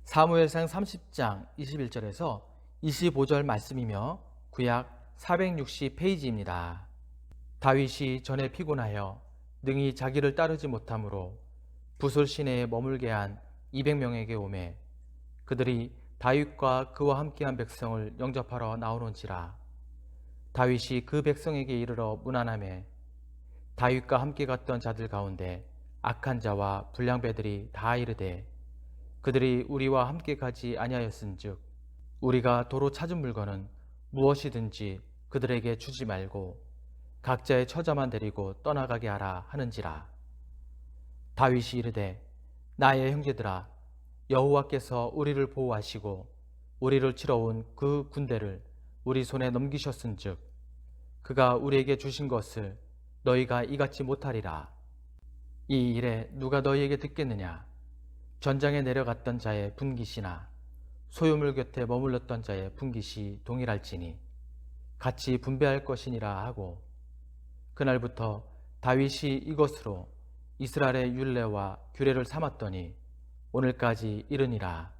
사무엘상 30장 21절에서 25절 말씀이며 구약 460페이지입니다. 다윗이 전에 피곤하여 능히 자기를 따르지 못하므로 부솔 시내에 머물게 한 200명에게 오매 그들이 다윗과 그와 함께한 백성을 영접하러 나오는지라. 다윗이 그 백성에게 이르러 문안하매 다윗과 함께 갔던 자들 가운데 악한 자와 불량배들이 다 이르되 그들이 우리와 함께 가지 아니하였은즉 우리가 도로 찾은 물건은 무엇이든지 그들에게 주지 말고 각자의 처자만 데리고 떠나가게 하라 하는지라. 다윗이 이르되 나의 형제들아, 여호와께서 우리를 보호하시고 우리를 치러 온 그 군대를 우리 손에 넘기셨은즉 그가 우리에게 주신 것을 너희가 이같이 못하리라. 이 일에 누가 너희에게 듣겠느냐? 전장에 내려갔던 자의 분깃이나 소유물 곁에 머물렀던 자의 분깃이 동일할지니 같이 분배할 것이니라 하고, 그날부터 다윗이 이것으로 이스라엘의 율례와 규례를 삼았더니 오늘까지 이르니라.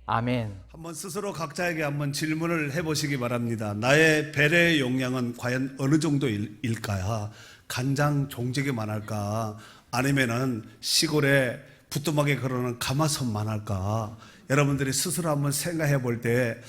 아멘. 한번 스스로 각자에게 한번 질문을 해보시기 바랍니다. 나의 배려의 용량은 과연 어느 정도일까요? 간장 종지기만 할까? 아니면은 시골에 부뚜막에 걸어놓은 가마솥만 할까? 여러분들이 스스로 한번 생각해 볼 때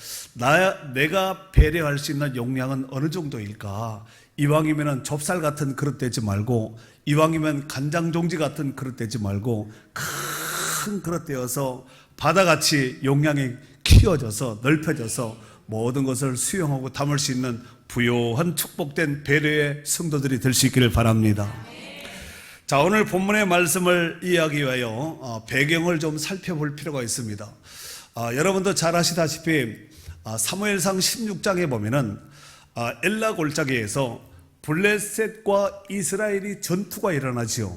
내가 배려할 수 있는 용량은 어느 정도일까? 이왕이면 좁쌀 같은 그릇 되지 말고, 이왕이면 간장 종지 같은 그릇 되지 말고 큰 그릇 되어서 바다같이 용량이 키워져서 넓혀져서 모든 것을 수용하고 담을 수 있는 부요한 축복된 배려의 성도들이 될 수 있기를 바랍니다. 자, 오늘 본문의 말씀을 이해하기 위하여 배경을 좀 살펴볼 필요가 있습니다. 여러분도 잘 아시다시피 사무엘상 16장에 보면은 엘라 골짜기에서 블레셋과 이스라엘이 전투가 일어나지요.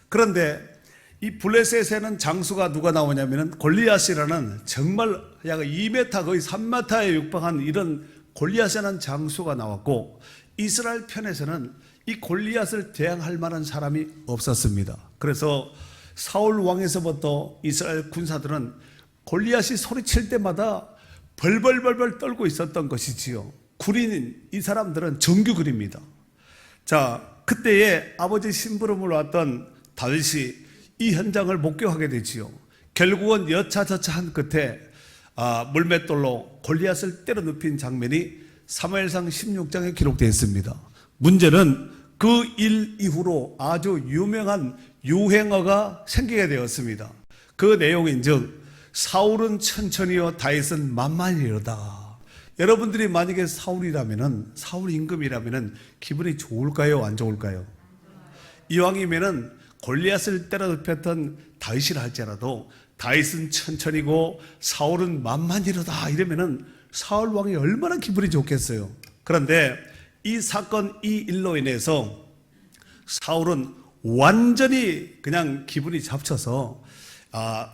그런데 이 블레셋에는 장수가 누가 나오냐면은 골리앗이라는 정말 약 2m 거의 3m에 육박한 이런 골리앗이라는 장수가 나왔고, 이스라엘 편에서는 이 골리앗을 대항할 만한 사람이 없었습니다. 그래서 사울 왕에서부터 이스라엘 군사들은 골리앗이 소리칠 때마다 벌벌벌벌 떨고 있었던 것이지요. 구린 이 사람들은 정규군입니다. 자, 그때에 아버지 심부름을 왔던 다윗이 이 현장을 목격하게 되지요. 결국은 여차저차한 끝에 물맷돌로 골리앗을 때려 눕힌 장면이 사무엘상 16장에 기록되어 있습니다. 문제는 그 일 이후로 아주 유명한 유행어가 생기게 되었습니다. 그 내용인즉 사울은 천천히요 다윗은 만만히로다. 여러분들이 만약에 사울 임금이라면은 기분이 좋을까요, 안 좋을까요? 이왕이면은 골리앗을 때려 눕혔던 다윗이라 할지라도 다윗은 천천히고 사울은 만만히로다 이러면은 사울 왕이 얼마나 기분이 좋겠어요. 그런데 이 사건, 이 일로 인해서 사울은 완전히 그냥 기분이 잡쳐서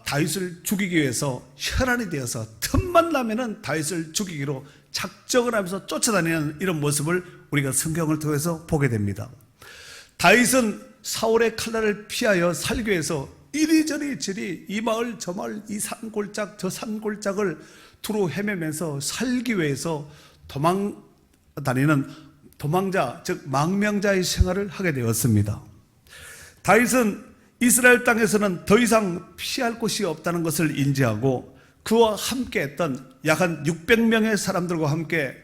다윗을 죽이기 위해서 혈안이 되어서 틈만 나면은 다윗을 죽이기로 작정을 하면서 쫓아다니는 이런 모습을 우리가 성경을 통해서 보게 됩니다. 다윗은 사울의 칼날을 피하여 살기 위해서 이리저리 이 마을 저 마을, 이 산골짝 저 산골짝을 두루 헤매면서 살기 위해서 도망다니는 도망자, 즉 망명자의 생활을 하게 되었습니다. 다윗은 이스라엘 땅에서는 더 이상 피할 곳이 없다는 것을 인지하고 그와 함께 했던 약 한 600명의 사람들과 함께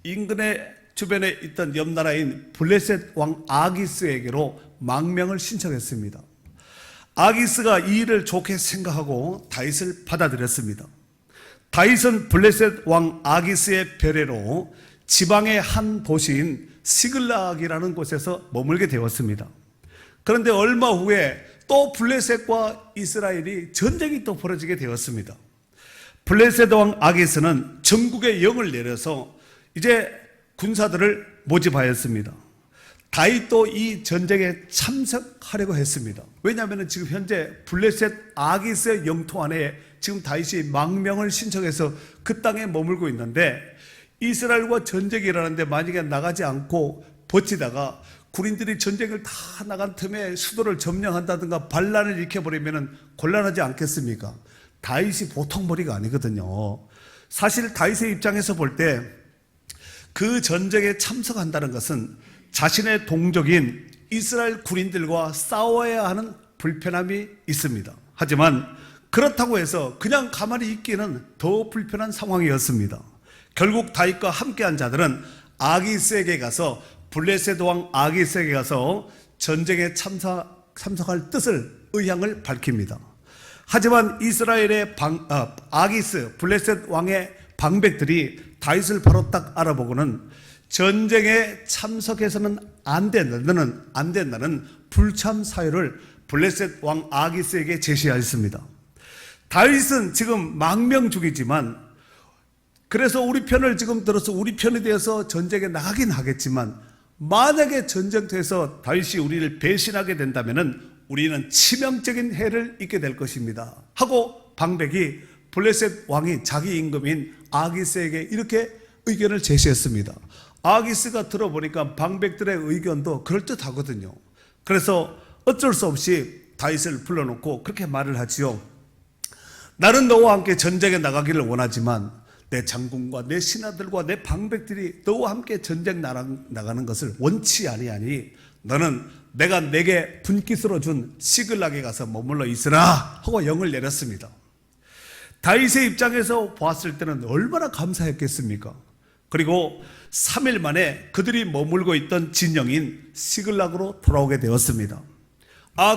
인근의 주변에 있던 옆나라인 블레셋 왕 아기스에게로 망명을 신청했습니다. 아기스가 이 일을 좋게 생각하고 다윗을 받아들였습니다. 다윗은 블레셋 왕 아기스의 배려로 지방의 한 도시인 시글락이라는 곳에서 머물게 되었습니다. 그런데 얼마 후에 또 블레셋과 이스라엘이 전쟁이 또 벌어지게 되었습니다. 블레셋 왕 아기스는 전국에 영을 내려서 이제 군사들을 모집하였습니다. 다윗도 이 전쟁에 참석하려고 했습니다. 왜냐하면 지금 현재 블레셋 아기스의 영토 안에 지금 다윗이 망명을 신청해서 그 땅에 머물고 있는데, 이스라엘과 전쟁이 일어나는데 만약에 나가지 않고 버티다가 군인들이 전쟁을 다 나간 틈에 수도를 점령한다든가 반란을 일으켜버리면 곤란하지 않겠습니까? 다윗이 보통 머리가 아니거든요. 사실 다윗의 입장에서 볼 때 그 전쟁에 참석한다는 것은 자신의 동족인 이스라엘 군인들과 싸워야 하는 불편함이 있습니다. 하지만 그렇다고 해서 그냥 가만히 있기는 더 불편한 상황이었습니다. 결국 다윗과 함께한 자들은 아기스에게 가서 블레셋 왕 아기스에게 가서 전쟁에 참석할 뜻을 의향을 밝힙니다. 하지만 이스라엘의 아기스 블레셋 왕의 방백들이 다윗을 바로 딱 알아보고는 전쟁에 참석해서는 안 된다는 불참 사유를 블레셋 왕 아기스에게 제시하였습니다. 다윗은 지금 망명 중이지만, 그래서 우리 편을 지금 들어서 우리 편이 되어서 전쟁에 나가긴 하겠지만, 만약에 전쟁터에서 다윗이 우리를 배신하게 된다면 우리는 치명적인 해를 입게 될 것입니다 하고 방백이 블레셋 왕이 자기 임금인 아기스에게 이렇게 의견을 제시했습니다. 아기스가 들어보니까 방백들의 의견도 그럴듯하거든요. 그래서 어쩔 수 없이 다윗을 불러놓고 그렇게 말을 하지요. 나는 너와 함께 전쟁에 나가기를 원하지만 내 장군과 내 신하들과 내 방백들이 너와 함께 전쟁 나가는 것을 원치 아니하니 너는 내가 내게 분깃으로 준 시글락에 가서 머물러 있으라 하고 영을 내렸습니다. 다윗의 입장에서 보았을 때는 얼마나 감사했겠습니까? 그리고 3일 만에 그들이 머물고 있던 진영인 시글락으로 돌아오게 되었습니다.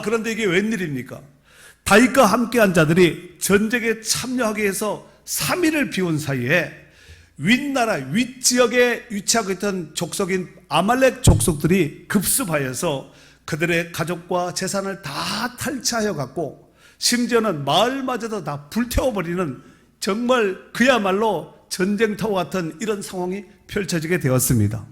그런데 이게 웬일입니까? 다윗과 함께한 자들이 전쟁에 참여하기 위해서 3일을 비운 사이에 윗나라 윗지역에 위치하고 있던 족속인 아말렉 족속들이 급습하여서 그들의 가족과 재산을 다 탈취하여 갖고 심지어는 마을마저도 다 불태워버리는 정말 그야말로 전쟁터와 같은 이런 상황이 펼쳐지게 되었습니다.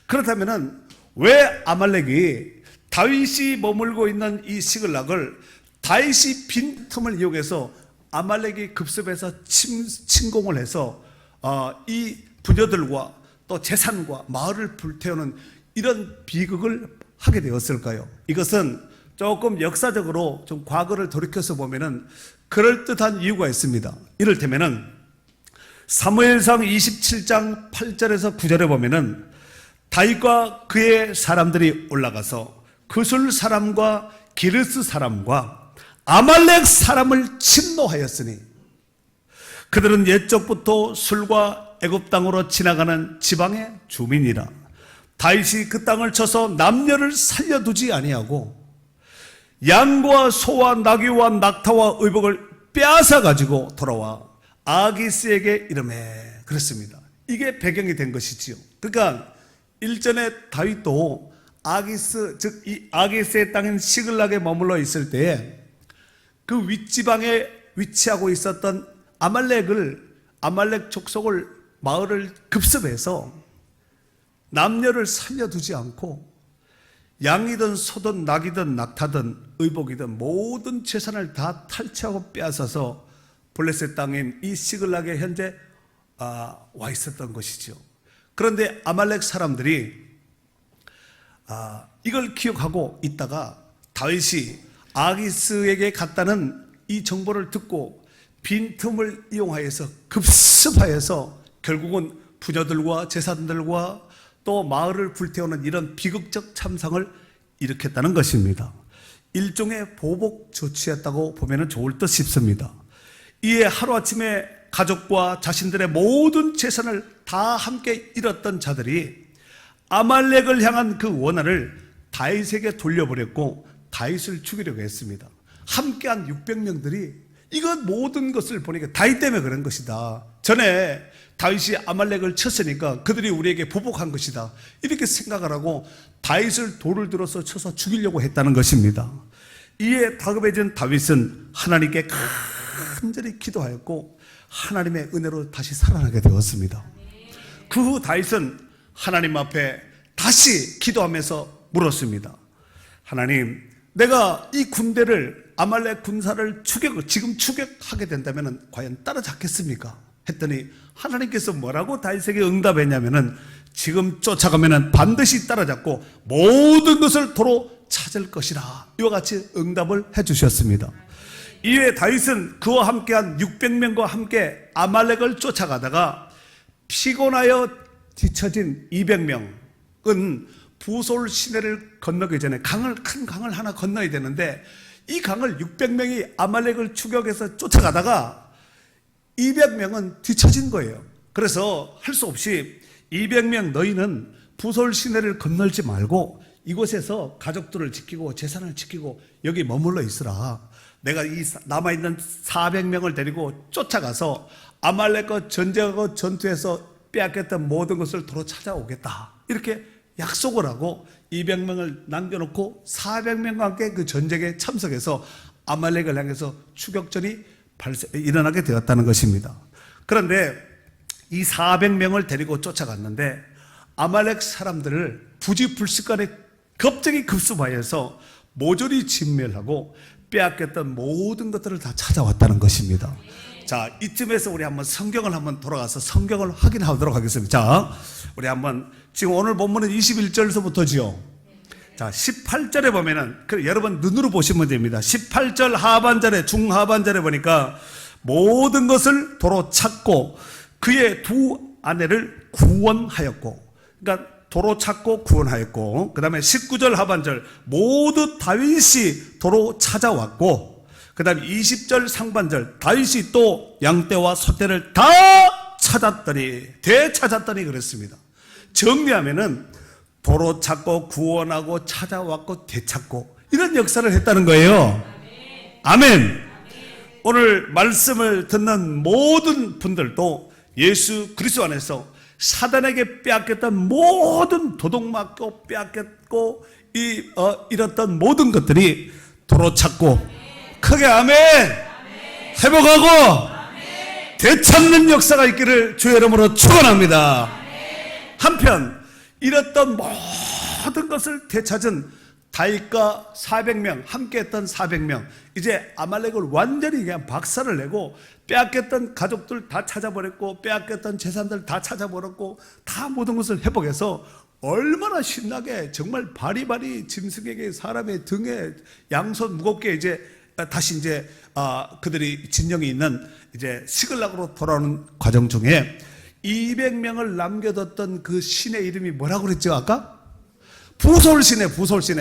그렇다면 왜 아말렉이 다윗이 머물고 있는 이 시글락을 다윗이 빈틈을 이용해서 아말렉이 급습해서 침공을 해서 이 부녀들과 또 재산과 마을을 불태우는 이런 비극을 하게 되었을까요? 이것은 조금 역사적으로 좀 과거를 돌이켜서 보면은 그럴듯한 이유가 있습니다. 이를테면은 사무엘상 27장 8절에서 9절에 보면은 다윗과 그의 사람들이 올라가서 그술 사람과 기르스 사람과 아말렉 사람을 침노하였으니 그들은 옛적부터 술과 애굽 땅으로 지나가는 지방의 주민이라. 다윗이 그 땅을 쳐서 남녀를 살려두지 아니하고 양과 소와 나귀와 낙타와 의복을 빼앗아 가지고 돌아와 아기스에게 이르매. 그렇습니다. 이게 배경이 된 것이지요. 그러니까 일전에 다윗도 아기스, 즉 이 아기스의 땅인 시글락에 머물러 있을 때에 그 윗지방에 위치하고 있었던 아말렉 족속을 마을을 급습해서 남녀를 살려두지 않고 양이든 소든 낙이든 낙타든 의복이든 모든 재산을 다 탈취하고 빼앗아서 블레셋 땅인 이 시글락에 현재 와 있었던 것이죠. 그런데 아말렉 사람들이 이걸 기억하고 있다가 다윗이 아기스에게 갔다는 이 정보를 듣고 빈틈을 이용하여서 급습하여서 결국은 부녀들과 재산들과 또 마을을 불태우는 이런 비극적 참상을 일으켰다는 것입니다. 일종의 보복 조치였다고 보면 좋을 듯 싶습니다. 이에 하루아침에 가족과 자신들의 모든 재산을 다 함께 잃었던 자들이 아말렉을 향한 그 원한을 다윗에게 돌려버렸고 다윗을 죽이려고 했습니다. 함께한 600명들이 이것 모든 것을 보니까 다윗 때문에 그런 것이다. 전에 다윗이 아말렉을 쳤으니까 그들이 우리에게 보복한 것이다. 이렇게 생각을 하고 다윗을 돌을 들어서 쳐서 죽이려고 했다는 것입니다. 이에 다급해진 다윗은 하나님께 간절히 기도하였고 하나님의 은혜로 다시 살아나게 되었습니다. 그 후 다윗은 하나님 앞에 다시 기도하면서 물었습니다. 하나님, 내가 이 군대를 아말렉 군사를 지금 추격하게 된다면 과연 따라잡겠습니까? 했더니 하나님께서 뭐라고 다윗에게 응답했냐면은 지금 쫓아가면은 반드시 따라잡고 모든 것을 도로 찾을 것이라. 이와 같이 응답을 해주셨습니다. 이에 다윗은 그와 함께한 600명과 함께 아말렉을 쫓아가다가 피곤하여 뒤처진 200명은 부솔 시내를 건너기 전에 큰 강을 하나 건너야 되는데, 이 강을 600명이 아말렉을 추격해서 쫓아가다가 200명은 뒤처진 거예요. 그래서 할 수 없이 200명 너희는 부솔 시내를 건널지 말고 이곳에서 가족들을 지키고 재산을 지키고 여기 머물러 있으라. 내가 이 남아있는 400명을 데리고 쫓아가서 아말렉과 전쟁하고 전투에서 빼앗겼던 모든 것을 도로 찾아오겠다. 이렇게 약속을 하고 200명을 남겨놓고 400명과 함께 그 전쟁에 참석해서 아말렉을 향해서 추격전이 일어나게 되었다는 것입니다. 그런데 이 400명을 데리고 쫓아갔는데 아말렉 사람들을 부지불식간에 갑자기 급습하여서 모조리 진멸하고 빼앗겼던 모든 것들을 다 찾아왔다는 것입니다. 자, 이쯤에서 우리 한번 성경을 한번 돌아가서 성경을 확인하도록 하겠습니다. 자, 우리 한번 지금 오늘 본문은 21절서부터지요. 자, 18절에 보면은 여러분 눈으로 보시면 됩니다. 18절 하반절에 중하반절에 보니까 모든 것을 도로 찾고 그의 두 아내를 구원하였고, 그러니까 도로 찾고 구원하였고, 그 다음에 19절 하반절 모두 다윗이 도로 찾아왔고, 그 다음에 20절 상반절 다윗이 또 양떼와 소떼를 다 되찾았더니 그랬습니다. 정리하면은 도로 찾고 구원하고 찾아왔고 되찾고 이런 역사를 했다는 거예요. 아멘. 오늘 말씀을 듣는 모든 분들도 예수 그리스도 안에서 사단에게 빼앗겼던 모든 도둑맞고 빼앗겼고 잃었던 모든 것들이 도로 찾고 크게 아멘, 회복하고 되찾는 역사가 있기를 주의 이름으로 축원합니다. 한편 잃었던 모든 것을 되찾은 다윗과 400명 함께했던 400명 이제 아말렉을 완전히 그냥 박살을 내고 빼앗겼던 가족들 다 찾아버렸고 빼앗겼던 재산들 다 찾아버렸고 다 모든 것을 회복해서 얼마나 신나게 정말 바리바리 짐승에게 사람의 등에 양손 무겁게 이제 다시 이제 그들이 진영이 있는 이제 시글락으로 돌아오는 과정 중에 200명을 남겨뒀던 그 신의 이름이 뭐라고 그랬죠 아까? 부솔시내.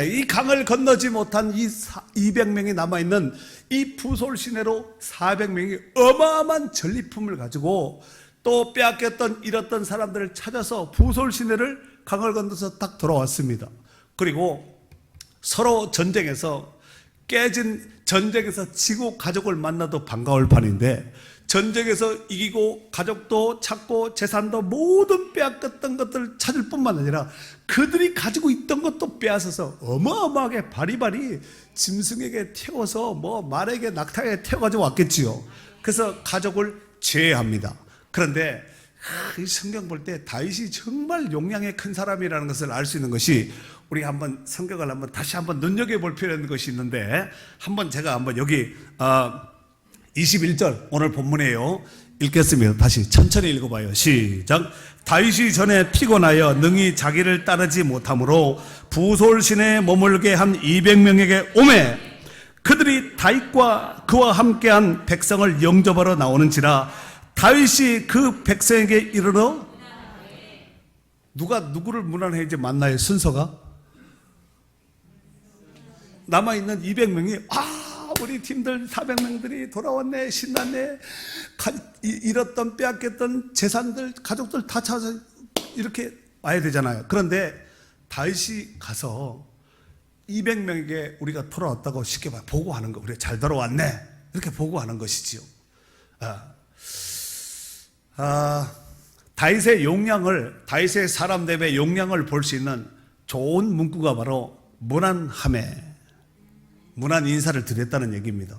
이 강을 건너지 못한 이 200명이 남아있는 이 부솔시내로 400명이 어마어마한 전리품을 가지고 또 빼앗겼던 잃었던 사람들을 찾아서 부솔시내를 강을 건너서 딱 돌아왔습니다. 그리고 서로 전쟁에서 지고 가족을 만나도 반가울 판인데 전쟁에서 이기고 가족도 찾고 재산도 모든 빼앗겼던 것들을 찾을 뿐만 아니라 그들이 가지고 있던 것도 빼앗아서 어마어마하게 바리바리 짐승에게 태워서 말에게 낙타에 태워가지고 왔겠지요. 그래서 가족을 제외합니다. 그런데 이 성경 볼 때 다윗이 정말 용량의 큰 사람이라는 것을 알 수 있는 것이 우리가 한번 성경을 한번 다시 한번 눈여겨볼 필요 있는 것이 있는데 제가 한번 여기 21절 오늘 본문이에요. 읽겠습니다. 다시 천천히 읽어봐요. 시작. 다윗이 전에 피곤하여 능히 자기를 따르지 못하므로 부솔 시내에 머물게 한 200명에게 오매 그들이 다윗과 그와 함께한 백성을 영접하러 나오는지라 다윗이 그 백성에게 이르러 누가 누구를 문안해야지 만나요 순서가? 남아있는 200명이 우리 팀들 400명들이 돌아왔네 신났네 잃었던 빼앗겼던 재산들 가족들 다 찾아서 이렇게 와야 되잖아요. 그런데 다윗이 가서 200명에게 우리가 돌아왔다고 쉽게 보고하는 거 그래 잘 돌아왔네 이렇게 보고하는 것이지요. 다윗의 사람 대배 용량을 볼 수 있는 좋은 문구가 바로 문안하매 문안 인사를 드렸다는 얘기입니다.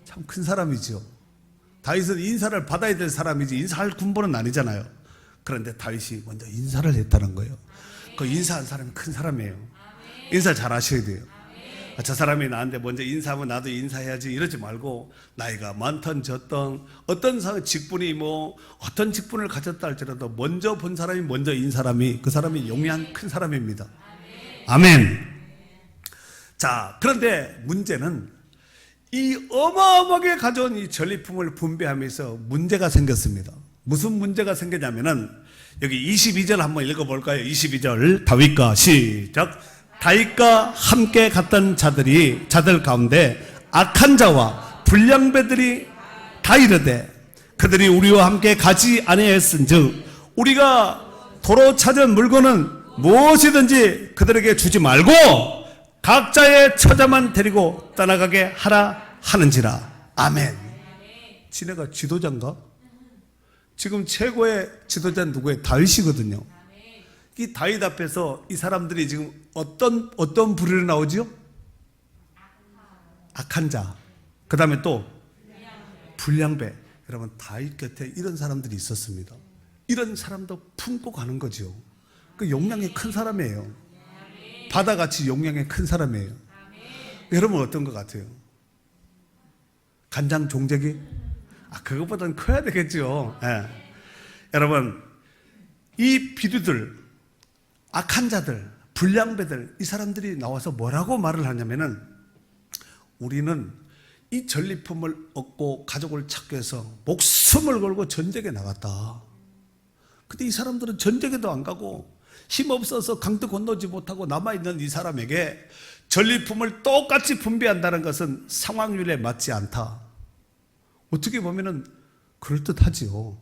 참 큰 사람이죠. 다윗은 인사를 받아야 될 사람이지 인사할 군번은 아니잖아요. 그런데 다윗이 먼저 인사를 했다는 거예요. 그 인사한 사람이 큰 사람이에요. 인사 잘 하셔야 돼요. 저 사람이 나한테 먼저 인사하면 나도 인사해야지 이러지 말고 나이가 많던 적던 어떤 직분이 어떤 직분을 가졌다 할지라도 먼저 본 사람이 먼저 인 사람이 그 사람이 용량 큰 사람입니다. 아멘. 자, 그런데 문제는 이 어마어마하게 가져온 이 전리품을 분배하면서 문제가 생겼습니다. 무슨 문제가 생겼냐면은 여기 22절 한번 읽어볼까요? 22절 다윗과 시작. 다윗과 함께 갔던 자들 가운데 악한 자와 불량배들이 다 이르되 그들이 우리와 함께 가지 아니하였은즉 우리가 도로 찾은 물건은 무엇이든지 그들에게 주지 말고 각자의 처자만 데리고 떠나가게 하라 하는지라. 아멘. 지네가 지도자인가? 지금 최고의 지도자는 누구예요? 다윗이거든요. 이 다윗 앞에서 이 사람들이 지금 어떤 부류로 나오죠? 악한 자. 그 다음에 또 불량배. 여러분, 다윗 곁에 이런 사람들이 있었습니다. 이런 사람도 품고 가는 거죠. 그 용량이 큰 사람이에요. 바다같이 용량이 큰 사람이에요. 여러분 어떤 것 같아요? 간장 종재기? 그것보다는 커야 되겠죠. 예. 여러분, 이 비두들, 악한 자들, 불량배들, 이 사람들이 나와서 뭐라고 말을 하냐면은 우리는 이 전리품을 얻고 가족을 찾기 위해서 목숨을 걸고 전쟁에 나갔다. 근데 이 사람들은 전쟁에도 안 가고 힘없어서 강도 건너지 못하고 남아있는 이 사람에게 전리품을 똑같이 분배한다는 것은 상황률에 맞지 않다. 어떻게 보면은 그럴듯하지요.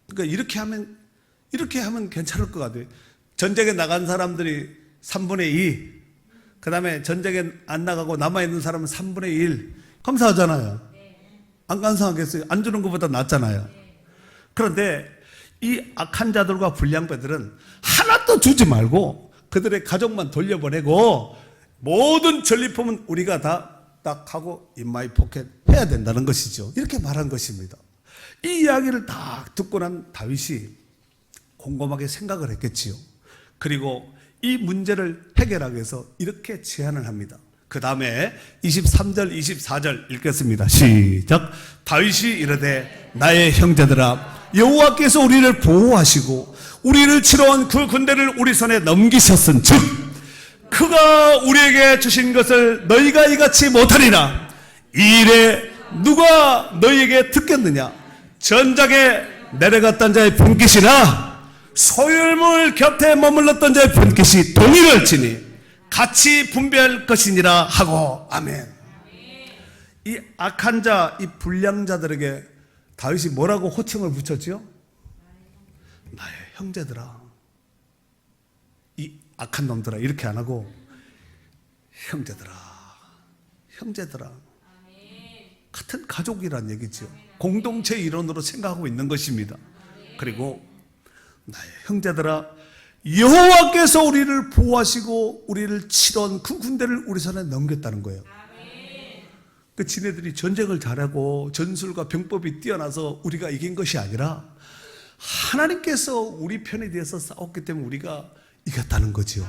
그러니까 이렇게 하면 괜찮을 것 같아요. 전쟁에 나간 사람들이 3분의 2, 그 다음에 전쟁에 안 나가고 남아있는 사람은 3분의 1. 감사하잖아요. 안 감사하겠어요? 안 주는 것보다 낫잖아요. 그런데 이 악한 자들과 불량배들은 하나도 주지 말고 그들의 가족만 돌려보내고 모든 전리품은 우리가 다 딱 하고 in my pocket 해야 된다는 것이죠. 이렇게 말한 것입니다. 이 이야기를 다 듣고 난 다윗이 곰곰하게 생각을 했겠지요. 그리고 이 문제를 해결하기 위해서 이렇게 제안을 합니다. 그 다음에 23절 24절 읽겠습니다. 시작. 다윗이 이르되 나의 형제들아 여호와께서 우리를 보호하시고 우리를 치러 온 그 군대를 우리 손에 넘기셨은즉 그가 우리에게 주신 것을 너희가 이같이 못하리라. 이 일에 누가 너희에게 듣겠느냐? 전장에 내려갔던 자의 분깃이나 소유물 곁에 머물렀던 자의 분깃이 동일할지니 같이 분배할 것이니라 하고. 아멘. 이 악한 자, 이 불량자들에게 다윗이 뭐라고 호칭을 붙였죠? 나의 형제들아. 이 악한 놈들아 이렇게 안 하고 형제들아, 형제들아. 같은 가족이란 얘기죠. 공동체 일원으로 생각하고 있는 것입니다. 그리고 나의 형제들아 여호와께서 우리를 보호하시고 우리를 치러온 그 군대를 우리 손에 넘겼다는 거예요. 그 지네들이 전쟁을 잘하고 전술과 병법이 뛰어나서 우리가 이긴 것이 아니라 하나님께서 우리 편에 대해서 싸웠기 때문에 우리가 이겼다는 거죠.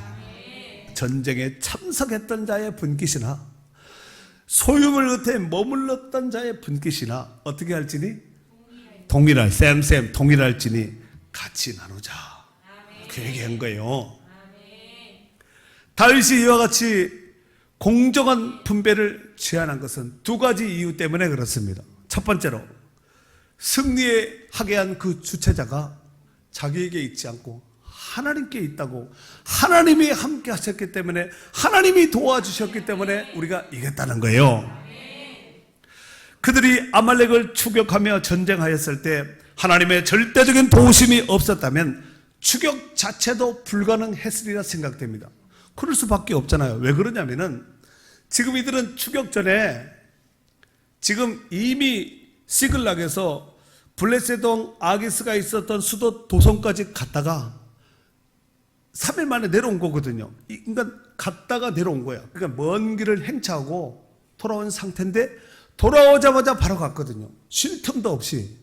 전쟁에 참석했던 자의 분깃이나 소유물 곁에 머물렀던 자의 분깃이나 어떻게 할지니 동일할 동일할지니 같이 나누자. 그 얘기한 거예요. 다윗이 이와 같이 공정한 분배를 제안한 것은 두 가지 이유 때문에 그렇습니다. 첫 번째로 승리하게 한 그 주체자가 자기에게 있지 않고 하나님께 있다고, 하나님이 함께 하셨기 때문에, 하나님이 도와주셨기 때문에 우리가 이겼다는 거예요. 그들이 아말렉을 추격하며 전쟁하였을 때 하나님의 절대적인 도우심이 없었다면 추격 자체도 불가능했으리라 생각됩니다. 그럴 수밖에 없잖아요. 왜 그러냐면은 지금 이들은 추격 전에 지금 이미 시글락에서 블레셋동 아기스가 있었던 수도 도성까지 갔다가 3일 만에 내려온 거거든요. 그러니까 갔다가 내려온 거예요. 그러니까 먼 길을 행차하고 돌아온 상태인데 돌아오자마자 바로 갔거든요. 쉴 틈도 없이.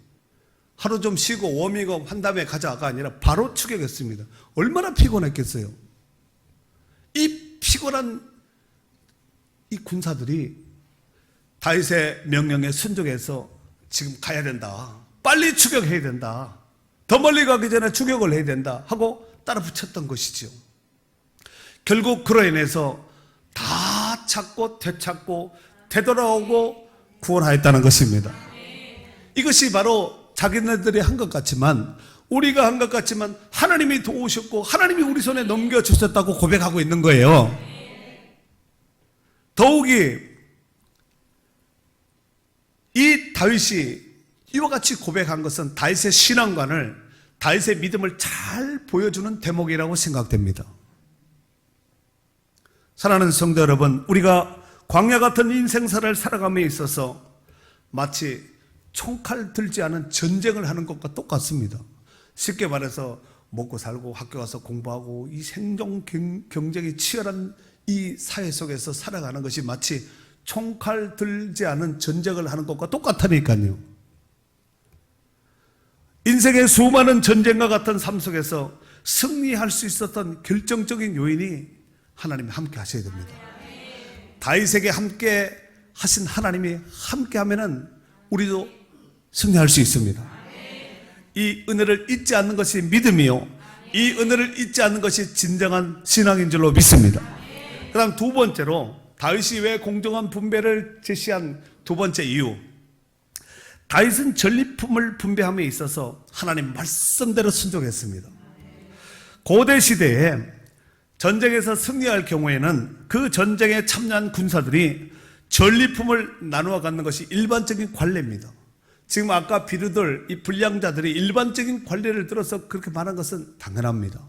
하루 좀 쉬고 워밍업 한 다음에 가자가 아니라 바로 추격했습니다. 얼마나 피곤했겠어요. 이 피곤한 이 군사들이 다윗의 명령에 순종해서 지금 가야 된다. 빨리 추격해야 된다. 더 멀리 가기 전에 추격을 해야 된다 하고 따라 붙였던 것이죠. 결국 그로 인해서 다 찾고 되찾고 되돌아오고 구원하였다는 것입니다. 이것이 바로 자기네들이 한 것 같지만, 우리가 한 것 같지만 하나님이 도우셨고 하나님이 우리 손에 넘겨주셨다고 고백하고 있는 거예요. 더욱이 이 다윗이 이와 같이 고백한 것은 다윗의 신앙관을, 다윗의 믿음을 잘 보여주는 대목이라고 생각됩니다. 사랑하는 성도 여러분, 우리가 광야 같은 인생사를 살아감에 있어서 마치 총칼 들지 않은 전쟁을 하는 것과 똑같습니다. 쉽게 말해서 먹고 살고 학교 가서 공부하고 이 생존 경쟁이 치열한 이 사회 속에서 살아가는 것이 마치 총칼 들지 않은 전쟁을 하는 것과 똑같으니까요. 인생의 수많은 전쟁과 같은 삶 속에서 승리할 수 있었던 결정적인 요인이 하나님이 함께 하셔야 됩니다. 다윗에게 함께 하신 하나님이 함께 하면은 우리도 승리할 수 있습니다. 이 은혜를 잊지 않는 것이 믿음이요, 이 은혜를 잊지 않는 것이 진정한 신앙인 줄로 믿습니다. 그 다음 두 번째로, 다윗이 왜 공정한 분배를 제시한 두 번째 이유, 다윗은 전리품을 분배함에 있어서 하나님 말씀대로 순종했습니다. 고대 시대에 전쟁에서 승리할 경우에는 그 전쟁에 참여한 군사들이 전리품을 나누어 갖는 것이 일반적인 관례입니다. 지금 아까 비류들, 이 불량자들이 일반적인 관례를 들어서 그렇게 말한 것은 당연합니다.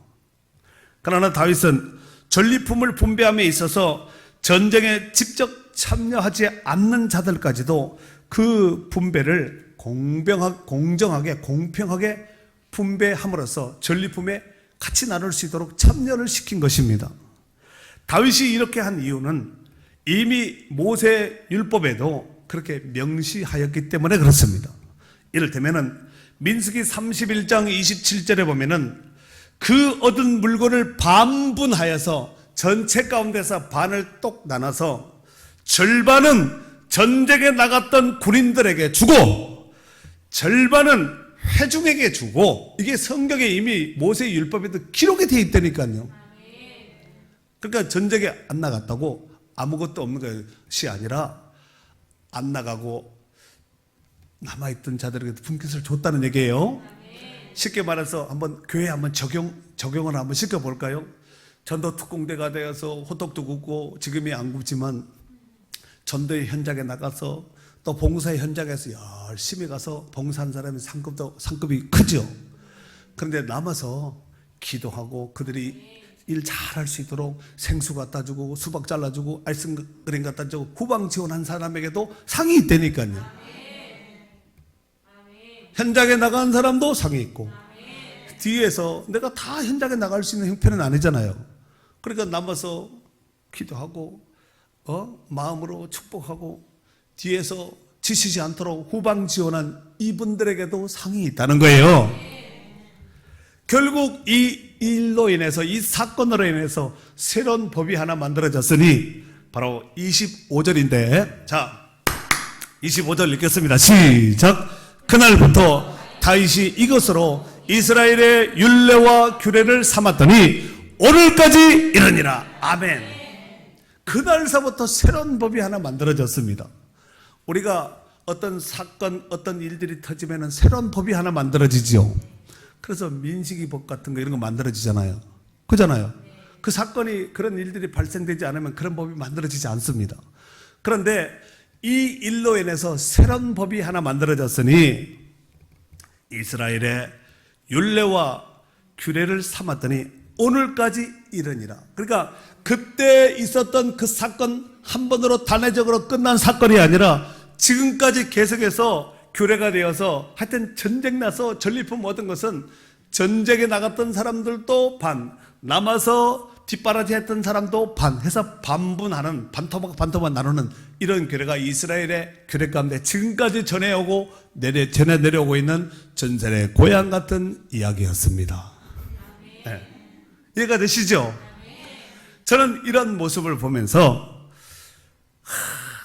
그러나 다윗은 전리품을 분배함에 있어서 전쟁에 직접 참여하지 않는 자들까지도 그 분배를 공정하게, 공평하게 분배함으로써 전리품에 같이 나눌 수 있도록 참여를 시킨 것입니다. 다윗이 이렇게 한 이유는 이미 모세 율법에도 그렇게 명시하였기 때문에 그렇습니다. 이를테면 민수기 31장 27절에 보면은 그 얻은 물건을 반분하여서 전체 가운데서 반을 똑 나눠서 절반은 전쟁에 나갔던 군인들에게 주고 절반은 회중에게 주고, 이게 성경에 이미 모세 율법에도 기록이 되어 있다니까요. 그러니까 전쟁에 안 나갔다고 아무것도 없는 것이 아니라 안 나가고 남아있던 자들에게 분깃을 줬다는 얘기예요. 쉽게 말해서 한번 교회에 한번 적용을 한번 시켜볼까요? 전도 특공대가 되어서 호떡도 굽고 지금이 안 굽지만 전도의 현장에 나가서 또 봉사의 현장에서 열심히 가서 봉사한 사람이 상급이 크죠. 그런데 남아서 기도하고 그들이 일 잘할 수 있도록 생수 갖다 주고 수박 잘라주고 아이스크림 갖다 주고 후방 지원한 사람에게도 상이 있다니까요. 현장에 나간 사람도 상이 있고, 뒤에서 내가 다 현장에 나갈 수 있는 형편은 아니잖아요. 그러니까 남아서 기도하고 마음으로 축복하고 뒤에서 지치지 않도록 후방 지원한 이분들에게도 상이 있다는 거예요. 결국 이 일로 인해서, 이 사건으로 인해서 새로운 법이 하나 만들어졌으니 바로 25절인데, 자 25절 읽겠습니다. 시작. 그날부터 다윗이 이것으로 이스라엘의 율례와 규례를 삼았더니 오늘까지 이르니라. 아멘. 그날서부터 새로운 법이 하나 만들어졌습니다. 우리가 어떤 사건, 어떤 일들이 터지면 새로운 법이 하나 만들어지죠. 그래서 민식이법 같은 거 이런 거 만들어지잖아요. 그잖아요. 그 사건이, 그런 일들이 발생되지 않으면 그런 법이 만들어지지 않습니다. 그런데 이 일로 인해서 새로운 법이 하나 만들어졌으니 이스라엘의 율례와 규례를 삼았더니 오늘까지 이르니라. 그러니까 그때 있었던 그 사건 한 번으로 단회적으로 끝난 사건이 아니라 지금까지 계속해서 규례가 되어서, 하여튼 전쟁 나서 전리품 얻은 것은 전쟁에 나갔던 사람들도 반, 남아서 뒷바라지 했던 사람도 반 해서 반분하는, 반토막 나누는 이런 규례가 이스라엘의 규례 가운데 지금까지 전해 내려오고 있는 전설의 고향 같은 이야기였습니다. 네. 이해가 되시죠? 저는 이런 모습을 보면서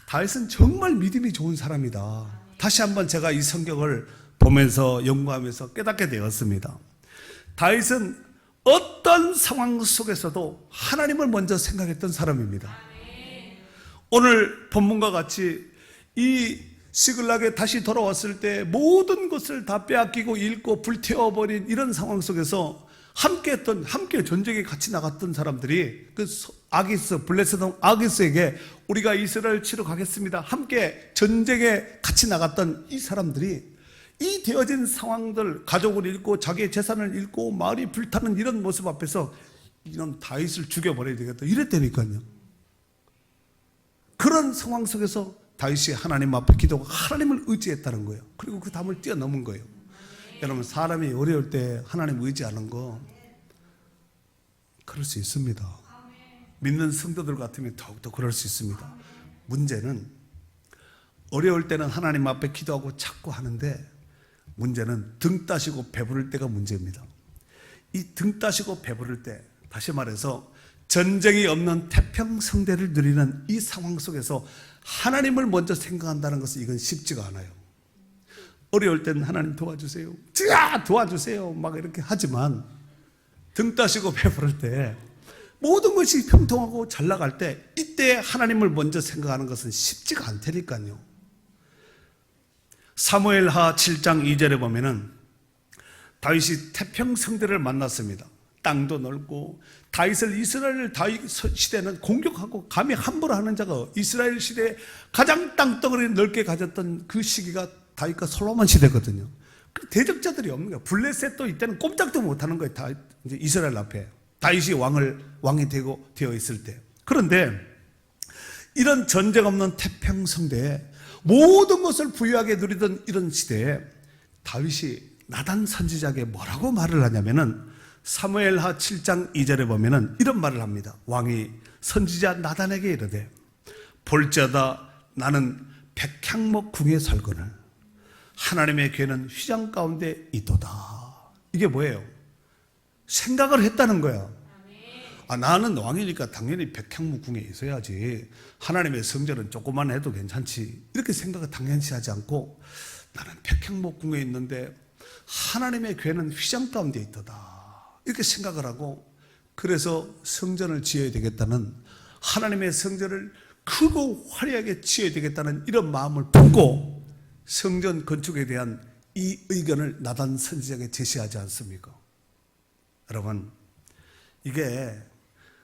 다윗은 정말 믿음이 좋은 사람이다. 다시 한번 제가 이 성경을 보면서 연구하면서 깨닫게 되었습니다. 다윗은 어떤 상황 속에서도 하나님을 먼저 생각했던 사람입니다. 오늘 본문과 같이 이 시글락에 다시 돌아왔을 때 모든 것을 다 빼앗기고 잃고 불태워버린 이런 상황 속에서 함께 전쟁에 같이 나갔던 사람들이 그 아기스, 블레셋 아기스에게 우리가 이스라엘 치러 가겠습니다. 함께 전쟁에 같이 나갔던 이 사람들이 이 되어진 상황들, 가족을 잃고 자기의 재산을 잃고 마을이 불타는 이런 모습 앞에서 이런 다윗을 죽여버려야 되겠다 이랬다니까요. 그런 상황 속에서 다윗이 하나님 앞에 기도하고 하나님을 의지했다는 거예요. 그리고 그 담을 뛰어넘은 거예요. 여러분, 사람이 어려울 때 하나님 의지하는 거 그럴 수 있습니다. 믿는 성도들 같으면 더욱더 그럴 수 있습니다. 문제는 어려울 때는 하나님 앞에 기도하고 찾고 하는데 문제는 등 따시고 배부를 때가 문제입니다. 이 등 따시고 배부를 때, 다시 말해서 전쟁이 없는 태평성대를 누리는 이 상황 속에서 하나님을 먼저 생각한다는 것은 이건 쉽지가 않아요. 어려울 때는 하나님 도와주세요, 도와주세요 막 이렇게 하지만 등 따시고 배부를 때, 모든 것이 평통하고 잘 나갈 때, 이때 하나님을 먼저 생각하는 것은 쉽지가 않다니까요. 사무엘하 7장 2절에 보면은 다윗이 태평성대를 만났습니다. 땅도 넓고 다윗을 이스라엘 다윗 시대는 공격하고 감히 함부로 하는 자가 이스라엘 시대에 가장 땅덩어리 넓게 가졌던 그 시기가 다윗과 솔로몬 시대거든요. 대적자들이 없는 거예요. 블레셋도 이때는 꼼짝도 못하는 거예요. 다 이제 이스라엘 앞에 다윗이 왕이 되어 있을 때. 그런데 이런 전쟁 없는 태평성대에 모든 것을 부유하게 누리던 이런 시대에 다윗이 나단 선지자에게 뭐라고 말을 하냐면은 사무엘하 7장 2절에 보면은 이런 말을 합니다. 왕이 선지자 나단에게 이르되 볼지어다 나는 백향목 궁에 살거늘 하나님의 괴는 휘장 가운데 있도다. 이게 뭐예요? 생각을 했다는 거야. 나는 왕이니까 당연히 백향목 궁에 있어야지. 하나님의 성전은 조그만 해도 괜찮지. 이렇게 생각을 당연시 하지 않고 나는 백향목 궁에 있는데 하나님의 괴는 휘장 가운데 있도다. 이렇게 생각을 하고 그래서 성전을 지어야 되겠다는, 하나님의 성전을 크고 화려하게 지어야 되겠다는 이런 마음을 품고 성전 건축에 대한 이 의견을 나단 선지자에게 제시하지 않습니까? 여러분, 이게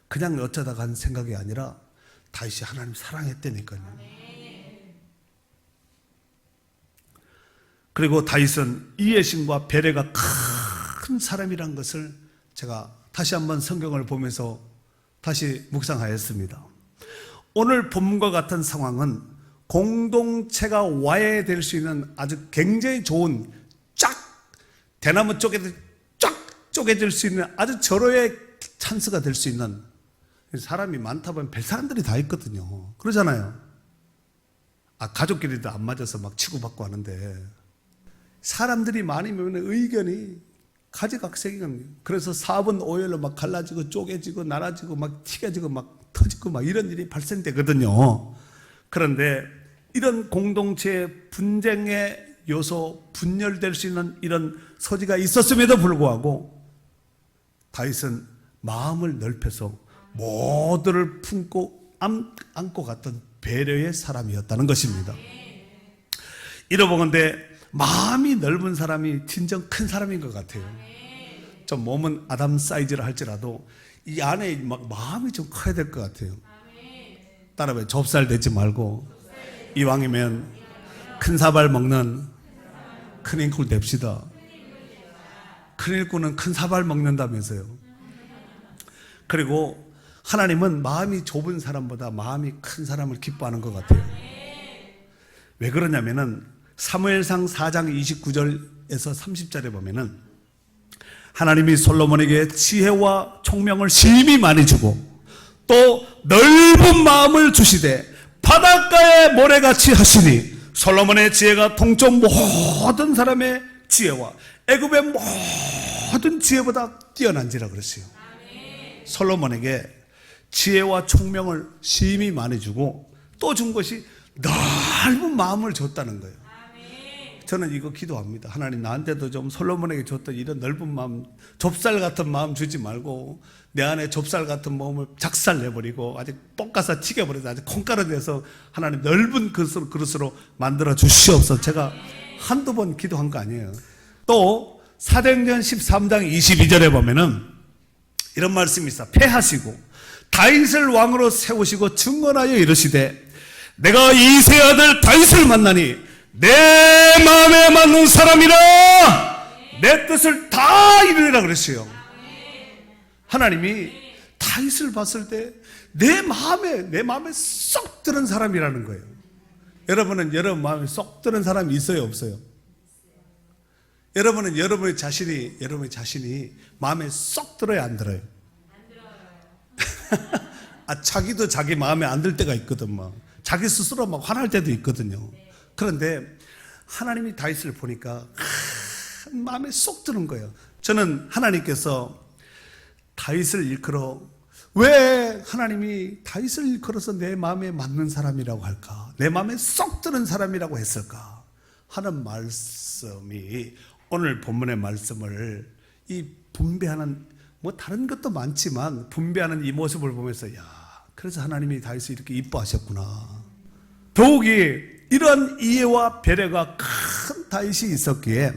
그냥 어쩌다가 한 생각이 아니라 다윗이 하나님 사랑했다니까요. 그리고 다윗은 이해심과 배려가 큰 사람이란 것을 제가 다시 한번 성경을 보면서 다시 묵상하였습니다. 오늘 본문과 같은 상황은 공동체가 와해될 수 있는 아주 굉장히 좋은 대나무 쪼개질 수 있는 아주 절호의 찬스가 될 수 있는, 사람이 많다 보면 별 사람들이 다 있거든요. 그러잖아요. 가족끼리도 안 맞아서 막 치고받고 하는데 사람들이 많으면 의견이 가지각색이거든요. 그래서 4분 5열로 막 갈라지고 쪼개지고 나눠지고 막 튀겨지고 막 터지고 막 이런 일이 발생되거든요. 그런데 이런 공동체의 분쟁의 요소, 분열될 수 있는 이런 소지가 있었음에도 불구하고 다윗은 마음을 넓혀서 모두를 품고 안고 갔던 배려의 사람이었다는 것입니다. 이러보건대 마음이 넓은 사람이 진정 큰 사람인 것 같아요. 좀 몸은 아담 사이즈라 할지라도 이 안에 막 마음이 좀 커야 될 것 같아요. 따라해, 좁쌀 되지 말고 이왕이면 큰 사발 먹는 큰 인꾼 됩시다. 큰 인꾼은 큰 사발 먹는다면서요. 그리고 하나님은 마음이 좁은 사람보다 마음이 큰 사람을 기뻐하는 것 같아요. 왜 그러냐면은 사무엘상 4장 29절에서 30절에 보면은 하나님이 솔로몬에게 지혜와 총명을 심히 많이 주고 또 넓은 마음을 주시되 바닷가의 모래같이 하시니 솔로몬의 지혜가 동쪽 모든 사람의 지혜와 애굽의 모든 지혜보다 뛰어난지라 그랬어요. 솔로몬에게 지혜와 총명을 심히 많이 주고 또 준 것이 넓은 마음을 줬다는 거예요. 저는 이거 기도합니다. 하나님 나한테도 좀 솔로몬에게 줬던 이런 넓은 마음, 좁쌀 같은 마음 주지 말고 내 안에 좁쌀 같은 마음을 작살내버리고 아주 볶아서 튀겨버려서 아주 콩가루 내서 하나님 넓은 그릇으로 만들어 주시옵소서. 제가 한두 번 기도한 거 아니에요. 또 사도행전 13장 22절에 보면은 이런 말씀이 있어. 패하시고 다윗을 왕으로 세우시고 증언하여 이르시되 내가 이새 아들 다윗을 만나니 내 마음에 맞는 사람이라 내 뜻을 다 이루리라 그랬어요. 하나님이 다윗을 봤을 때 내 마음에 쏙 드는 사람이라는 거예요. 여러분은 여러분 마음에 쏙 드는 사람이 있어요, 없어요? 여러분은 여러분의 자신이 마음에 쏙 들어요, 안 들어요? 아, 자기도 자기 마음에 안 들 때가 있거든, 막. 자기 스스로 막 화날 때도 있거든요. 그런데 하나님이 다윗을 보니까 마음에 쏙 드는 거예요. 저는 하나님께서 다윗을 일컬어 왜 하나님이 다윗을 일컬어서 내 마음에 맞는 사람이라고 할까? 내 마음에 쏙 드는 사람이라고 했을까? 하는 말씀이 오늘 본문의 말씀을 이 분배하는 뭐 다른 것도 많지만 분배하는 이 모습을 보면서 야, 그래서 하나님이 다윗을 이렇게 이뻐하셨구나. 더욱이 이러한 이해와 배려가 큰 다윗이 있었기에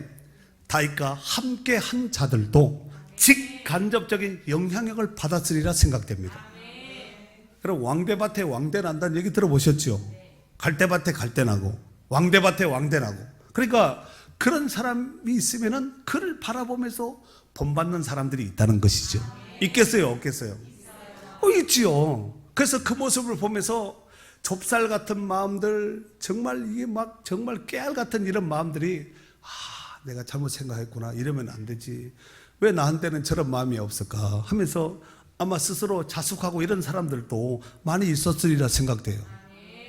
다윗과 함께 한 자들도 직간접적인 영향력을 받았으리라 생각됩니다. 그럼 왕대밭에 왕대 난다는 얘기 들어보셨죠? 갈대밭에 갈대 나고 왕대밭에 왕대 나고. 그러니까 그런 사람이 있으면은 그를 바라보면서 본받는 사람들이 있다는 것이죠. 있겠어요, 없겠어요? 있지요. 그래서 그 모습을 보면서 좁쌀 같은 마음들, 정말 이게 막 정말 깨알 같은 이런 마음들이 내가 잘못 생각했구나. 이러면 안 되지. 왜 나한테는 저런 마음이 없을까 하면서 아마 스스로 자숙하고 이런 사람들도 많이 있었으리라 생각돼요.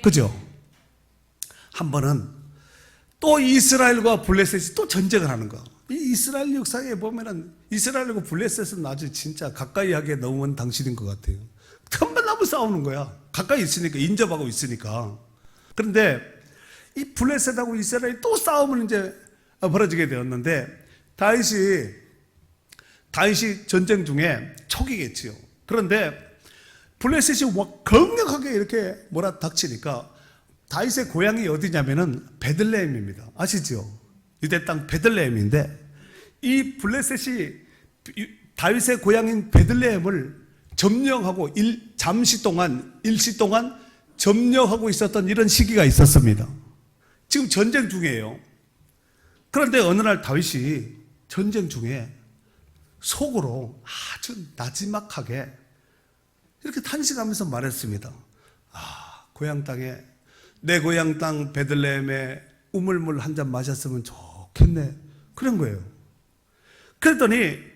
그죠? 한 번은 또 이스라엘과 블레셋이 또 전쟁을 하는 거. 이 이스라엘 역사에 보면은 이스라엘과 블레셋은 아주 진짜 가까이 하기에 너무 먼 당신인 것 같아요. 정말 너무 싸우는 거야. 가까이 있으니까, 인접하고 있으니까. 그런데 이 블레셋하고 이스라엘이 또 싸움을 이제 벌어지게 되었는데 다윗이 전쟁 중에 초기겠지요. 그런데 블레셋이 강력하게 이렇게 몰아닥치니까 다윗의 고향이 어디냐면은 베들레헴입니다. 아시죠? 유대 땅 베들레헴인데 이 블레셋이 다윗의 고향인 베들레헴을 점령하고 일시 동안 점령하고 있었던 이런 시기가 있었습니다. 지금 전쟁 중이에요. 그런데 어느 날 다윗이 전쟁 중에 속으로 아주 나지막하게 이렇게 탄식하면서 말했습니다. 고향 땅에 내 고향 땅 베들레헴에 우물물 한 잔 마셨으면 좋겠네. 그런 거예요. 그랬더니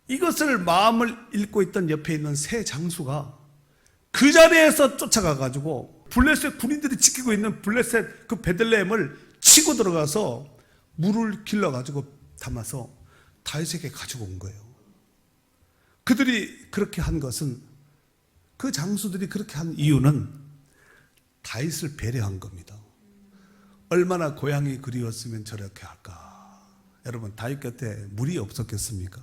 이것을 마음을 읽고 있던 옆에 있는 새 장수가 그 자리에서 쫓아가 가지고 블레셋 군인들이 지키고 있는 블레셋 그 베들레헴을 치고 들어가서 물을 길러 가지고 담아서 다윗에게 가지고 온 거예요. 그들이 그렇게 한 것은, 그 장수들이 그렇게 한 이유는 다윗을 배려한 겁니다. 얼마나 고향이 그리웠으면 저렇게 할까. 여러분, 다윗 곁에 물이 없었겠습니까?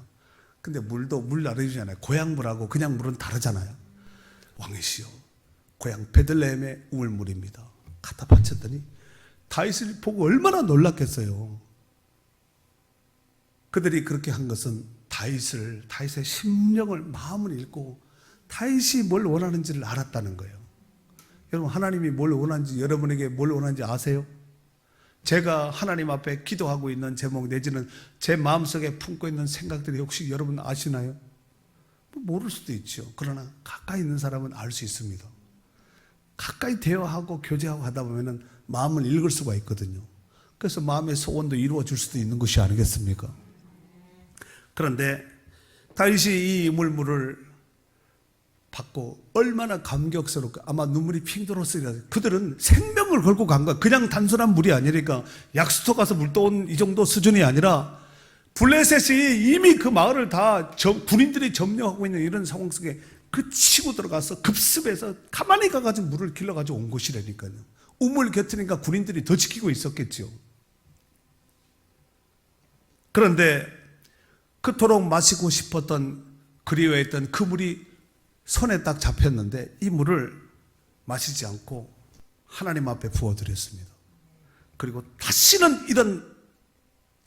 근데 물도 물 나르잖아요. 고향 물하고 그냥 물은 다르잖아요. 왕이시여, 고향 베들레헴의 우물물입니다. 갖다 바쳤더니 다윗을 보고 얼마나 놀랐겠어요. 그들이 그렇게 한 것은 다윗의 심령을, 마음을 읽고 다윗이 뭘 원하는지를 알았다는 거예요. 여러분, 하나님이 뭘 원하는지, 여러분에게 뭘 원하는지 아세요? 제가 하나님 앞에 기도하고 있는 제목 내지는 제 마음속에 품고 있는 생각들이 혹시 여러분 아시나요? 모를 수도 있죠. 그러나 가까이 있는 사람은 알 수 있습니다. 가까이 대화하고 교제하고 하다 보면 마음을 읽을 수가 있거든요. 그래서 마음의 소원도 이루어질 수도 있는 것이 아니겠습니까? 그런데 다윗이 이 물물을 받고 얼마나 감격스럽고 아마 눈물이 핑 돌았으리라. 그들은 생명을 걸고 간 거야. 그냥 단순한 물이 아니니까 약수터 가서 물 떠온 이 정도 수준이 아니라 블레셋이 이미 그 마을을 다 군인들이 점령하고 있는 이런 상황 속에 그 치고 들어가서 급습해서 가만히 가가지고 물을 길러가지고 온 것이라니까요. 우물 곁이니까 군인들이 더 지키고 있었겠죠. 그런데 그토록 마시고 싶었던 그리워했던 그 물이 손에 딱 잡혔는데 이 물을 마시지 않고 하나님 앞에 부어드렸습니다. 그리고 다시는 이런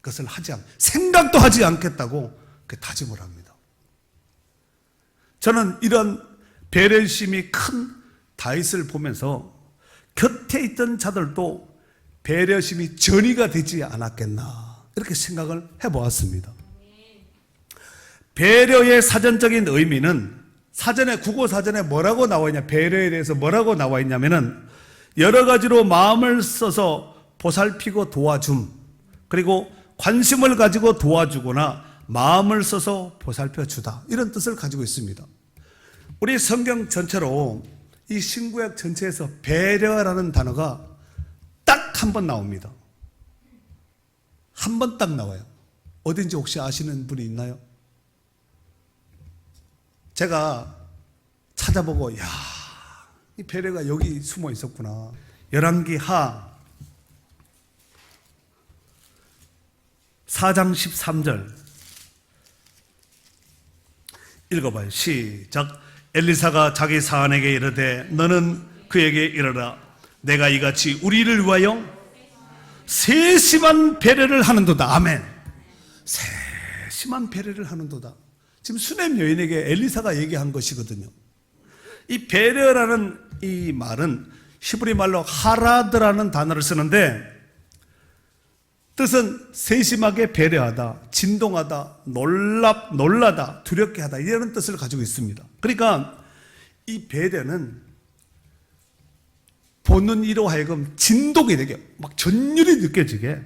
것을 생각도 하지 않겠다고 다짐을 합니다. 저는 이런 배려심이 큰 다윗을 보면서 곁에 있던 자들도 배려심이 전이가 되지 않았겠나 이렇게 생각을 해보았습니다. 배려의 사전적인 의미는 국어사전에 뭐라고 나와 있냐, 배려에 대해서 뭐라고 나와 있냐면은 여러 가지로 마음을 써서 보살피고 도와줌, 그리고 관심을 가지고 도와주거나 마음을 써서 보살펴 주다, 이런 뜻을 가지고 있습니다. 우리 성경 전체로 이 신구약 전체에서 배려라는 단어가 딱 한 번 나옵니다. 한 번 딱 나와요. 어딘지 혹시 아시는 분이 있나요? 제가 찾아보고 이 배려가 여기 숨어 있었구나. 열왕기 하 4장 13절 읽어봐요. 시작. 엘리사가 자기 사안에게 이르되 너는 그에게 이르라. 내가 이같이 우리를 위하여 세심한 배려를 하는도다. 아멘. 세심한 배려를 하는도다. 지금 수넴 여인에게 엘리사가 얘기한 것이거든요. 이 배려라는 이 말은 히브리 말로 하라드라는 단어를 쓰는데 뜻은 세심하게 배려하다, 진동하다, 놀라다, 두렵게 하다, 이런 뜻을 가지고 있습니다. 그러니까 이 배려는 보는 이로 하여금 진동이 되게 막 전율이 느껴지게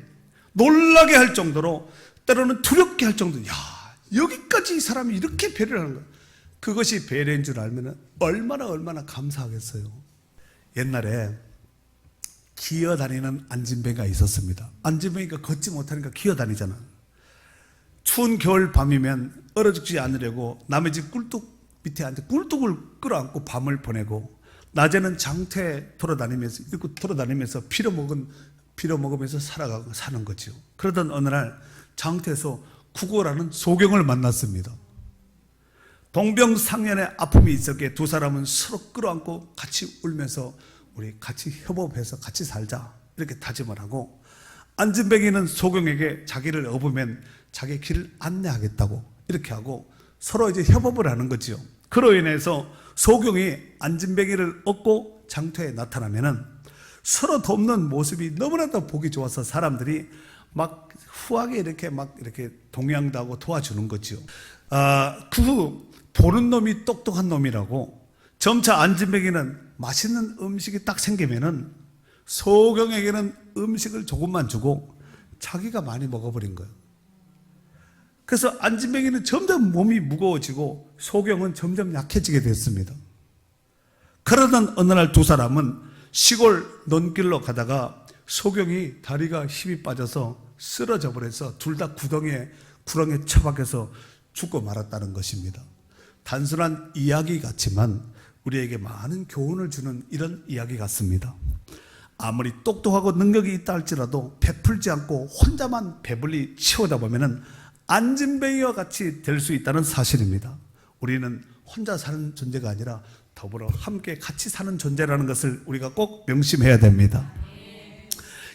놀라게 할 정도로, 때로는 두렵게 할 정도로, 여기까지 이 사람이 이렇게 배려를 하는 거예요. 그것이 배려인 줄 알면 얼마나 감사하겠어요. 옛날에 기어다니는 안진뱅이가 있었습니다. 안진뱅이가 걷지 못하니까 기어다니잖아. 추운 겨울 밤이면 얼어 죽지 않으려고 남의 집 꿀뚝 밑에 앉아 꿀뚝을 끌어안고 밤을 보내고, 낮에는 장태 돌아다니면서 빌어먹으면서 사는 거죠. 그러던 어느 날 장태에서 국어라는 소경을 만났습니다. 동병상련의 아픔이 있었기에 두 사람은 서로 끌어안고 같이 울면서 우리 같이 협업해서 같이 살자, 이렇게 다짐을 하고, 안진뱅이는 소경에게 자기를 업으면 자기 길을 안내하겠다고 이렇게 하고 서로 이제 협업을 하는 거지요. 그로 인해서 소경이 안진뱅이를 얻고 장터에 나타나면은 서로 돕는 모습이 너무나도 보기 좋아서 사람들이 막 후하게 이렇게 동양도 하고 도와주는 거지요. 그 후 보는 놈이 똑똑한 놈이라고, 점차 안진뱅이는 맛있는 음식이 딱 생기면은 소경에게는 음식을 조금만 주고 자기가 많이 먹어버린 거예요. 그래서 안진뱅이는 점점 몸이 무거워지고 소경은 점점 약해지게 됐습니다. 그러던 어느 날 두 사람은 시골 논길로 가다가 소경이 다리가 힘이 빠져서 쓰러져 버려서 둘 다 구렁에 처박혀서 죽고 말았다는 것입니다. 단순한 이야기 같지만 우리에게 많은 교훈을 주는 이런 이야기 같습니다. 아무리 똑똑하고 능력이 있다 할지라도 베풀지 않고 혼자만 배불리 치우다 보면은 안진뱅이와 같이 될 수 있다는 사실입니다. 우리는 혼자 사는 존재가 아니라 더불어 함께 같이 사는 존재라는 것을 우리가 꼭 명심해야 됩니다.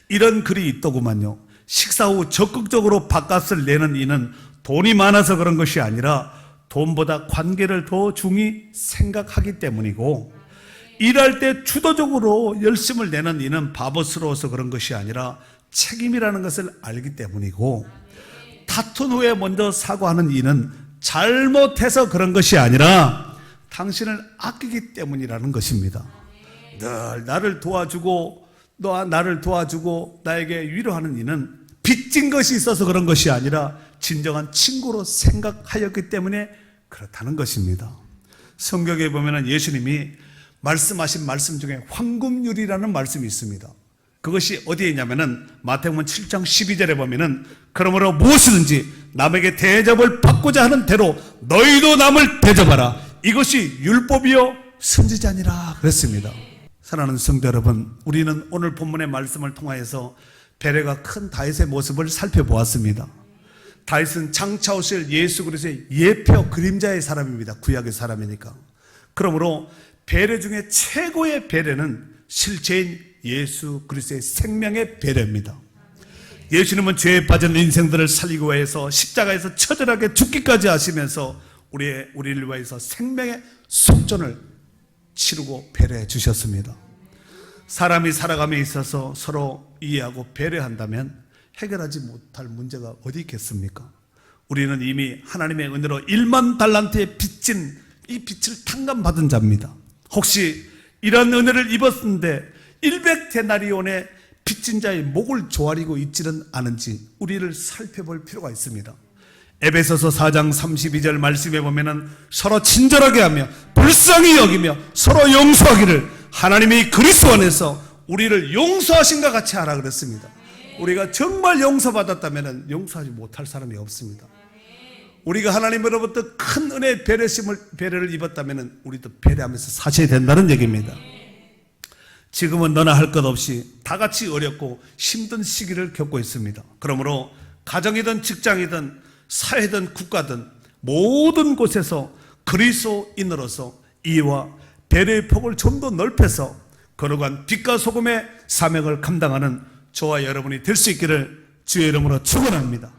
이런 글이 있더구만요. 식사 후 적극적으로 밥값을 내는 이는 돈이 많아서 그런 것이 아니라 돈보다 관계를 더 중히 생각하기 때문이고, 일할 때 주도적으로 열심을 내는 이는 바보스러워서 그런 것이 아니라 책임이라는 것을 알기 때문이고, 다툰 후에 먼저 사과하는 이는 잘못해서 그런 것이 아니라 당신을 아끼기 때문이라는 것입니다. 늘 나를 도와주고 나를 도와주고 나에게 위로하는 이는 빚진 것이 있어서 그런 것이 아니라 진정한 친구로 생각하였기 때문에 그렇다는 것입니다. 성경에 보면 예수님이 말씀하신 말씀 중에 황금률이라는 말씀이 있습니다. 그것이 어디에 있냐면은 마태복음 7장 12절에 보면은 그러므로 무엇이든지 남에게 대접을 받고자 하는 대로 너희도 남을 대접하라. 이것이 율법이요 선지자니라 그랬습니다. 사랑하는 성도 여러분, 우리는 오늘 본문의 말씀을 통하여서 배려가 큰 다윗의 모습을 살펴보았습니다. 다윗은 장차 오실 예수 그리스도의 예표 그림자의 사람입니다. 구약의 사람이니까. 그러므로 배려 중에 최고의 배려는 실체인 예수 그리스도의 생명의 배려입니다. 예수님은 죄에 빠진 인생들을 살리기 위해서 십자가에서 처절하게 죽기까지 하시면서 우리를 위해서 생명의 속전을 치르고 배려해 주셨습니다. 사람이 살아감에 있어서 서로 이해하고 배려한다면 해결하지 못할 문제가 어디 있겠습니까? 우리는 이미 하나님의 은혜로 1만 달란트의 빚진 이 빚을 탕감받은 자입니다. 혹시 이런 은혜를 입었는데 100데나리온의 빚진 자의 목을 조아리고 있지는 않은지 우리를 살펴볼 필요가 있습니다. 에베소서 4장 32절 말씀에 보면은 서로 친절하게 하며 불쌍히 여기며 서로 용서하기를 하나님이 그리스도 안에서 우리를 용서하신과 같이 하라 그랬습니다. 우리가 정말 용서받았다면 용서하지 못할 사람이 없습니다. 우리가 하나님으로부터 큰 은혜의 배려를 입었다면 우리도 배려하면서 사셔야 된다는 얘기입니다. 지금은 너나 할 것 없이 다 같이 어렵고 힘든 시기를 겪고 있습니다. 그러므로 가정이든 직장이든 사회든 국가든 모든 곳에서 그리스도인으로서 이해와 배려의 폭을 좀 더 넓혀서 거룩한 빛과 소금의 사명을 감당하는 저와 여러분이 될 수 있기를 주의 이름으로 축원합니다.